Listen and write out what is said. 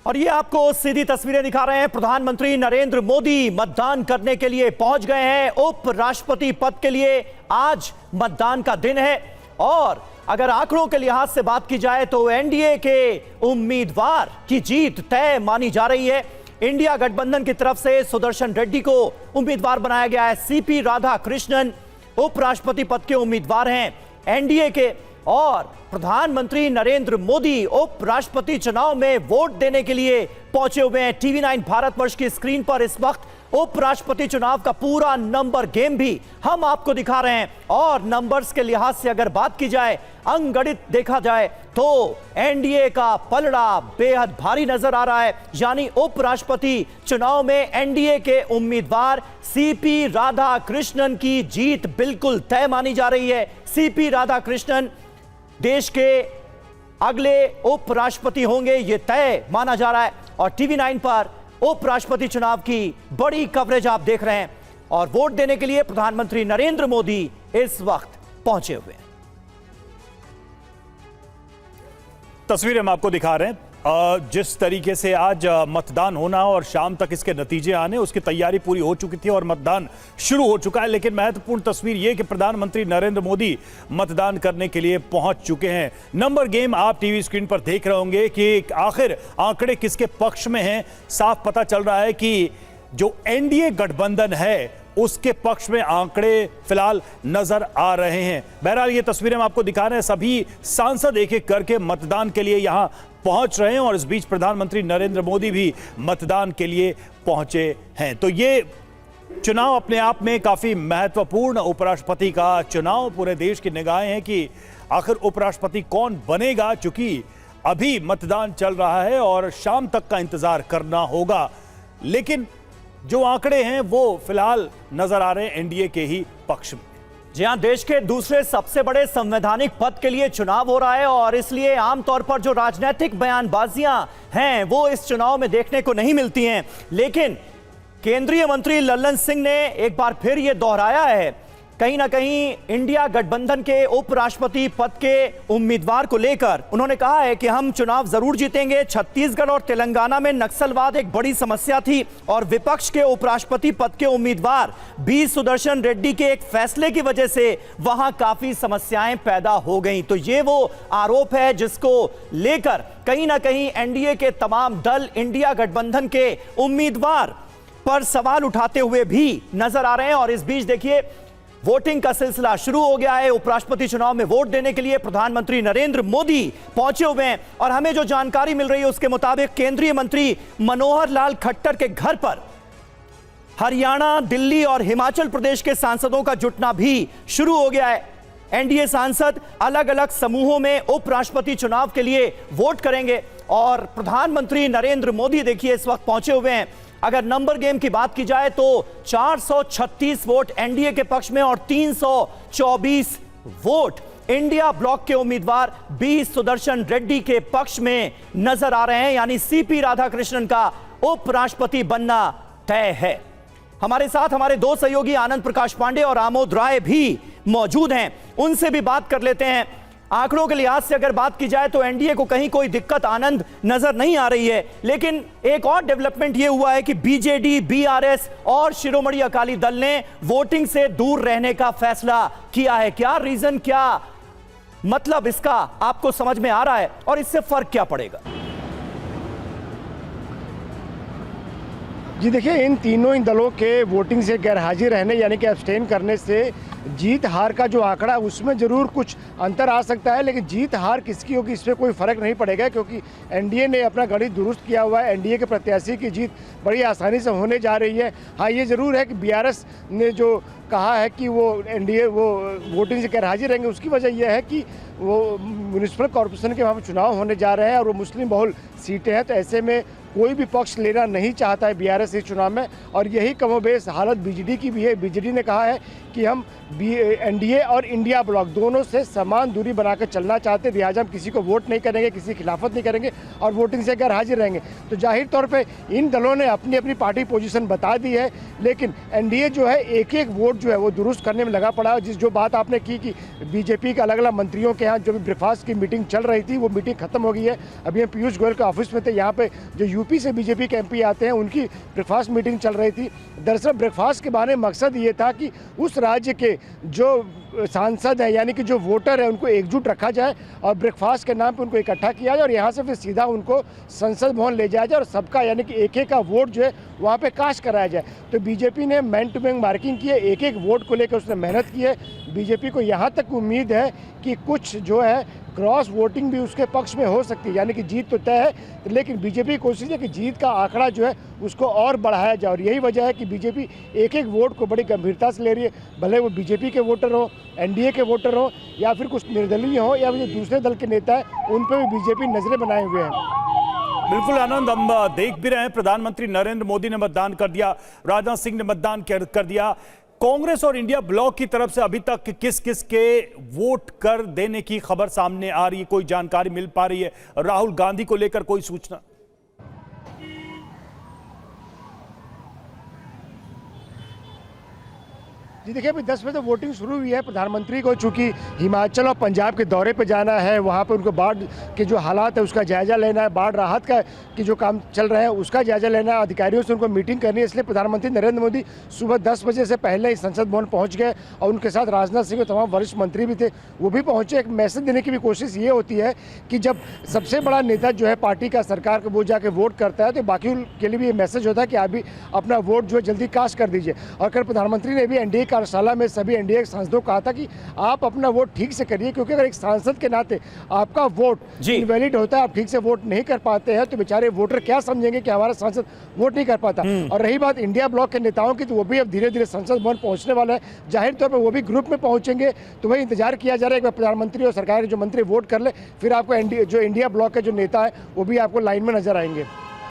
और ये आपको सीधी तस्वीरें दिखा रहे हैं। प्रधानमंत्री नरेंद्र मोदी मतदान करने के लिए पहुंच गए हैं। उपराष्ट्रपति पद के लिए आज मतदान का दिन है और अगर आंकड़ों के लिहाज से बात की जाए तो एनडीए के उम्मीदवार की जीत तय मानी जा रही है। इंडिया गठबंधन की तरफ से सुदर्शन रेड्डी को उम्मीदवार बनाया गया है। सीपी राधाकृष्णन उपराष्ट्रपति पद के उम्मीदवार हैं एनडीए के, और प्रधानमंत्री नरेंद्र मोदी उपराष्ट्रपति चुनाव में वोट देने के लिए पहुंचे हुए हैं। टीवी 9 भारतवर्ष की स्क्रीन पर इस वक्त उपराष्ट्रपति चुनाव का पूरा नंबर गेम भी हम आपको दिखा रहे हैं। और नंबर्स के लिहाज से अगर बात की जाए, अंकगणित देखा जाए तो एनडीए का पलड़ा बेहद भारी नजर आ रहा है। यानी उपराष्ट्रपति चुनाव में एनडीए के उम्मीदवार सीपी राधाकृष्णन की जीत बिल्कुल तय मानी जा रही है। सीपी राधाकृष्णन देश के अगले उपराष्ट्रपति होंगे, यह तय माना जा रहा है। और टीवी 9 पर उपराष्ट्रपति चुनाव की बड़ी कवरेज आप देख रहे हैं और वोट देने के लिए प्रधानमंत्री नरेंद्र मोदी इस वक्त पहुंचे हुए हैं। तस्वीरें हम आपको दिखा रहे हैं। जिस तरीके से आज मतदान होना और शाम तक इसके नतीजे आने, उसकी तैयारी पूरी हो चुकी थी और मतदान शुरू हो चुका है। लेकिन महत्वपूर्ण तस्वीर यह कि प्रधानमंत्री नरेंद्र मोदी मतदान करने के लिए पहुंच चुके हैं। नंबर गेम आप टीवी स्क्रीन पर देख रहे होंगे कि आखिर आंकड़े किसके पक्ष में हैं। साफ पता चल रहा है कि जो एनडीए गठबंधन है उसके पक्ष में आंकड़े फिलहाल नजर आ रहे हैं। बहरहाल ये तस्वीरें हम आपको दिखा रहे हैं। सभी सांसद एक एक करके मतदान के लिए यहां पहुंच रहे हैं और इस बीच प्रधानमंत्री नरेंद्र मोदी भी मतदान के लिए पहुंचे हैं। तो ये चुनाव अपने आप में काफी महत्वपूर्ण, उपराष्ट्रपति का चुनाव, पूरे देश की निगाहें हैं कि आखिर उपराष्ट्रपति कौन बनेगा, चूंकि अभी मतदान चल रहा है और शाम तक का इंतजार करना होगा। लेकिन जो आंकड़े हैं वो फिलहाल नजर आ रहे हैं एनडीए के ही पक्ष में। जी हां, देश के दूसरे सबसे बड़े संवैधानिक पद के लिए चुनाव हो रहा है और इसलिए आमतौर पर जो राजनीतिक बयानबाजियां हैं वो इस चुनाव में देखने को नहीं मिलती हैं। लेकिन केंद्रीय मंत्री लल्लन सिंह ने एक बार फिर ये दोहराया है, कहीं ना कहीं इंडिया गठबंधन के उपराष्ट्रपति पद के उम्मीदवार को लेकर उन्होंने कहा है कि हम चुनाव जरूर जीतेंगे। छत्तीसगढ़ और तेलंगाना में नक्सलवाद एक बड़ी समस्या थी और विपक्ष के उपराष्ट्रपति पद के उम्मीदवार बी सुदर्शन रेड्डी के एक फैसले की वजह से वहां काफी समस्याएं पैदा हो गई। तो ये वो आरोप है जिसको लेकर कहीं ना कहीं एनडीए के तमाम दल इंडिया गठबंधन के उम्मीदवार पर सवाल उठाते हुए भी नजर आ रहे हैं। और इस बीच देखिए, वोटिंग का सिलसिला शुरू हो गया है। उपराष्ट्रपति चुनाव में वोट देने के लिए प्रधानमंत्री नरेंद्र मोदी पहुंचे हुए हैं और हमें जो जानकारी मिल रही है उसके मुताबिक केंद्रीय मंत्री मनोहर लाल खट्टर के घर पर हरियाणा, दिल्ली और हिमाचल प्रदेश के सांसदों का जुटना भी शुरू हो गया है। एनडीए सांसद अलग अलग समूहों में उपराष्ट्रपति चुनाव के लिए वोट करेंगे और प्रधानमंत्री नरेंद्र मोदी देखिए इस वक्त पहुंचे हुए हैं। अगर नंबर गेम की बात की जाए तो 436 वोट एनडीए के पक्ष में और 324 वोट इंडिया ब्लॉक के उम्मीदवार बी सुदर्शन रेड्डी के पक्ष में नजर आ रहे हैं। यानी सीपी राधाकृष्णन का उपराष्ट्रपति बनना तय है। हमारे साथ हमारे दो सहयोगी आनंद प्रकाश पांडे और आमोद राय भी मौजूद हैं, उनसे भी बात कर लेते हैं। आंकड़ों के लिहाज से अगर बात की जाए तो एनडीए को कहीं कोई दिक्कत आनंद नजर नहीं आ रही है। लेकिन एक और डेवलपमेंट यह हुआ है कि बीजेडी, बीआरएस और शिरोमणि अकाली दल ने वोटिंग से दूर रहने का फैसला किया है। क्या रीजन, क्या मतलब इसका आपको समझ में आ रहा है और इससे फर्क क्या पड़ेगा? जी देखिए, इन तीनों दलों के वोटिंग से गैरहाजिर रहने यानी कि एब्सटेन करने से जीत हार का जो आंकड़ा उसमें ज़रूर कुछ अंतर आ सकता है, लेकिन जीत हार किसकी होगी इसमें कोई फ़र्क नहीं पड़ेगा क्योंकि एनडीए ने अपना गणित दुरुस्त किया हुआ है। एनडीए के प्रत्याशी की जीत बड़ी आसानी से होने जा रही है। हाँ, ये ज़रूर है कि बीआरएस ने जो कहा है कि वो एनडीए वो वोटिंग से गैरहाजिर रहेंगे, उसकी वजह यह है कि वो म्यूनिसिपल कॉरपोरेशन के वहाँ पर चुनाव होने जा रहे हैं और वो मुस्लिम बहुल सीटें हैं, तो ऐसे में कोई भी पक्ष लेना नहीं चाहता है बीआरएस इस चुनाव में, और यही कमोबेश हालत बीजेडी की भी है। बीजेडी ने कहा है कि हम एनडीए और इंडिया ब्लॉक दोनों से समान दूरी बनाकर चलना चाहते हैं, लिहाजा हम किसी को वोट नहीं करेंगे, किसी की खिलाफत नहीं करेंगे और वोटिंग से गैर हाजिर रहेंगे। तो जाहिर तौर पे इन दलों ने अपनी अपनी पार्टी पोजीशन बता दी है, लेकिन एनडीए जो है एक एक वोट जो है वो दुरुस्त करने में लगा पड़ा है। जो बात आपने की कि बीजेपी के अलग अलग मंत्रियों के यहाँ जो भी ब्रेकफास्ट की मीटिंग चल रही थी, वो मीटिंग खत्म हो गई है। अभी हम पीयूष गोयल के ऑफिस में थे, यहाँ पे जो यूपी से बीजेपी के एमपी आते हैं उनकी ब्रेकफास्ट मीटिंग चल रही थी। दरअसल ब्रेकफास्ट के बारे में मकसद ये था कि उस राज्य के जो सांसद है यानी कि जो वोटर है उनको एकजुट रखा जाए और ब्रेकफास्ट के नाम पे उनको इकट्ठा किया जाए और यहाँ से फिर सीधा उनको संसद भवन ले जाया जाए और सबका यानी कि एक एक का वोट जो है वहाँ पे कास्ट कराया जाए। तो बीजेपी ने मैन टू मैन मार्किंग की है, एक एक वोट को लेकर उसने मेहनत की है। बीजेपी को यहाँ तक उम्मीद है कि कुछ जो है क्रॉस वोटिंग भी उसके पक्ष में हो सकती है, यानी कि जीत तो तय है, लेकिन बीजेपी की कोशिश है कि जीत का आंकड़ा जो है उसको और बढ़ाया जाए। और यही वजह है कि बीजेपी एक एक वोट को बड़ी गंभीरता से ले रही है, भले वो बीजेपी के वोटर हो, एनडीए के वोटर हो या फिर कुछ निर्दलीय हो या फिर दूसरे दल के नेता है, उन पर भी बीजेपी नजरें बनाए हुए हैं। बिल्कुल आनंद, हम देख भी रहे हैं प्रधानमंत्री नरेंद्र मोदी ने मतदान कर दिया, राजनाथ सिंह ने मतदान कर दिया। कांग्रेस और इंडिया ब्लॉक की तरफ से अभी तक किस किस के वोट कर देने की खबर सामने आ रही है, कोई जानकारी मिल पा रही है? राहुल गांधी को लेकर कोई सूचना? जी देखिए, अभी 10 बजे तो वोटिंग शुरू हुई है। प्रधानमंत्री को चूंकि हिमाचल और पंजाब के दौरे पे जाना है, वहाँ पे उनको बाढ़ के जो हालात है उसका जायजा लेना है, बाढ़ राहत का की जो काम चल रहे हैं उसका जायजा लेना है, अधिकारियों से उनको मीटिंग करनी है। इसलिए प्रधानमंत्री नरेंद्र मोदी सुबह 10 बजे से पहले ही संसद भवन पहुँच गए और उनके साथ राजनाथ सिंह और तमाम वरिष्ठ मंत्री भी थे, वो भी पहुँचे। एक मैसेज देने की भी कोशिश ये होती है कि जब सबसे बड़ा नेता जो है पार्टी का, सरकार का, वो जाके वोट करता है तो बाकी के लिए भी ये मैसेज होता है कि आप भी अपना वोट जो है जल्दी कास्ट कर दीजिए। और कल प्रधानमंत्री ने भी एनडीए कार्यशाला में सभी एनडीए के सांसदों को कहा था कि आप अपना वोट ठीक से करिए, क्योंकि अगर एक सांसद के नाते आपका वोट इनवैलिड होता है, आप ठीक से वोट नहीं कर पाते हैं, तो बेचारे वोटर क्या समझेंगे कि हमारा सांसद वोट नहीं कर पाता। और रही बात इंडिया ब्लॉक के नेताओं की, तो वो भी अब धीरे धीरे संसद भवन पहुंचने वाला है। जाहिर तौर पर वो भी ग्रुप में पहुंचेंगे, तो वही इंतजार किया जा रहा है कि प्रधानमंत्री और सरकार के जो मंत्री वोट कर ले, फिर आपको जो इंडिया ब्लॉक के जो नेता है वो भी आपको लाइन में नजर आएंगे।